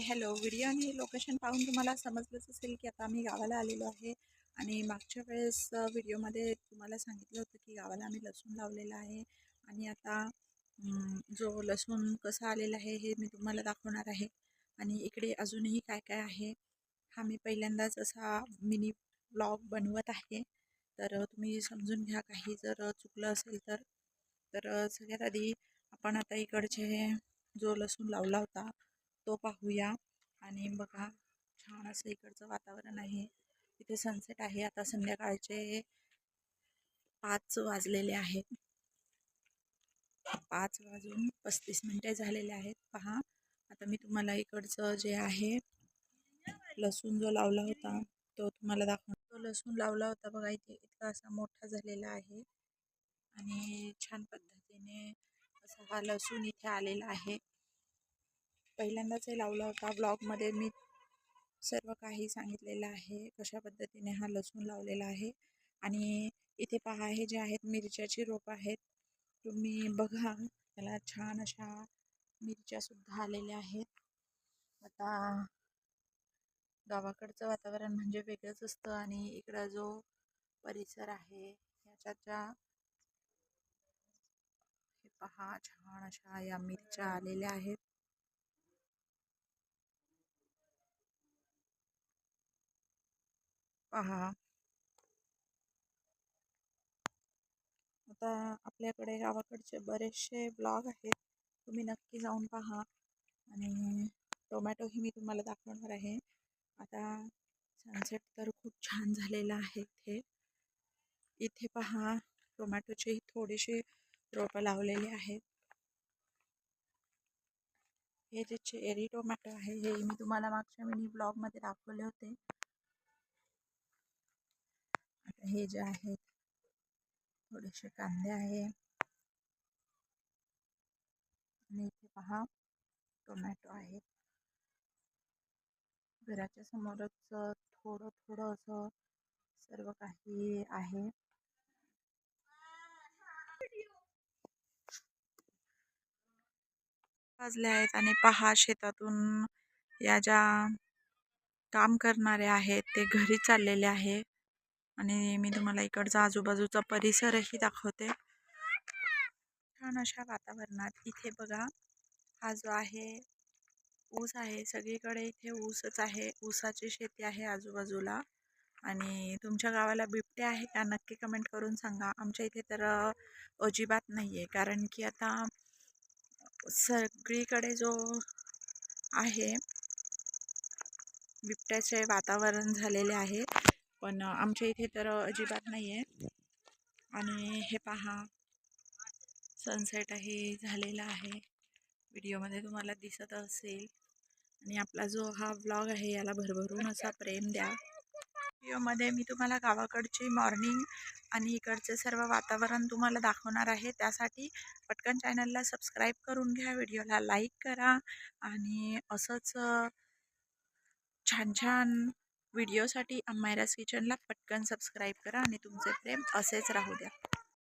Hello. Video आणि location पाहून तुम्हाला समजलंच असेल की आता आम्ही गावाला आलेलो आहे. आणि मागच्या वेळेस व्हिडिओमध्ये तुम्हाला सांगितलं होतं की गावाला आम्ही लसूण लावलेला आहे. आणि आता जो लसूण कसा आलेला आहे हे मी तुम्हाला दाखवणार आहे. आणि इकडे अजूनही काय काय आहे हा मी पहिल्यांदाच असा मिनी ब्लॉग बनवत आहे. तर तुम्ही समजून घ्या, काही जर चुकलं असेल तर. सगळ्यात आधी आपण आता इकडचे जो लसूण लावला होता तो पाहूया. आणि बघा, छान असं इकडचं वातावरण आहे. इथे सनसेट आहे. आता संध्याकाळचे 5 वाजलेले आहेत. 5:35 झालेले आहेत. पहा, आता मी तुम्हाला इकडचं जे आहे लसूण जो लावला होता तो तुम्हाला दाखवतो. तो लसूण लावला होता बघा, इथे इतका असा मोठा झालेला आहे. आणि छान पद्धतीने असा हा लसूण इथे आलेला आहे. पहिल्यांदाच हे लावला होता. ब्लॉगमध्ये मी सर्व काही सांगितलेलं आहे, कशा पद्धतीने हा लसूण लावलेला आहे. आणि इथे पहा, हे जे आहेत मिरच्याची रोप आहेत. तुम्ही बघा, त्याला छान अशा मिरच्या सुद्धा आलेल्या आहेत. आता गावाकडचं वातावरण म्हणजे वेगळंच असतं. आणि इकडं जो परिसर आहे याच्या हे पहा, छान अशा या मिरच्या आलेल्या आहेत. पहा, आता आपल्याकडे गावाकडचे बरेचसे ब्लॉग आहेत, तुम्ही नक्की जाऊन पहा. आणि टोमॅटोही मी तुम्हाला दाखवणार आहे. आता सनसेट तर खूप छान झालेला आहे. इथे पहा, टोमॅटोचे थोडेसे रोपं लावलेले आहेत. हे जे चेरी टोमॅटो आहे हे मी तुम्हाला मागच्या मिनी ब्लॉगमध्ये दाखवले होते. आता हे जे आहेत थोडेसे कांदे आहे. आणि इथे पहा, टोमॅटो आहेत. घराच्या समोरच थोडं थोडं असं सर्व काही आहे. वाजले आहेत. आणि पहा, शेतातून या ज्या काम करणारे आहेत ते घरी चाललेले आहे. आणि मी तुम्हाला इकडचा आजूबाजूचा परिसरही दाखवते. छान अशा वातावरणात इथे बघा, हा जो आहे ऊस आहे. सगळीकडे इथे ऊसच आहे. ऊसाची शेती आहे आजूबाजूला. आणि तुमच्या गावाला बिबटे आहे का, नक्की कमेंट करून सांगा. आमच्या इथे तर अजिबात नाही आहे. कारण की आता सगळीकडे जो आहे बिबट्याचे वातावरण झालेले आहे. पण आमच्या इथे तर अजिबात नाही आहे. आणि हे पहा, सनसेटही झालेला आहे. व्हिडिओमध्ये तुम्हाला दिसत असेल. आणि आपला जो हा व्लॉग आहे याला भरभरून असा प्रेम द्या. व्हिडिओमध्ये मी तुम्हाला गावाकडची मॉर्निंग आणि इकडचे सर्व वातावरण तुम्हाला दाखवणार आहे. त्यासाठी पटकन चॅनलला सबस्क्राईब करून घ्या, व्हिडिओला लाईक करा. आणि असंच छान छान व्हिडिओसाठी अम्मायराज किचनला पटकन सबस्क्राईब करा. आणि तुमचे प्रेम असेच राहू द्या.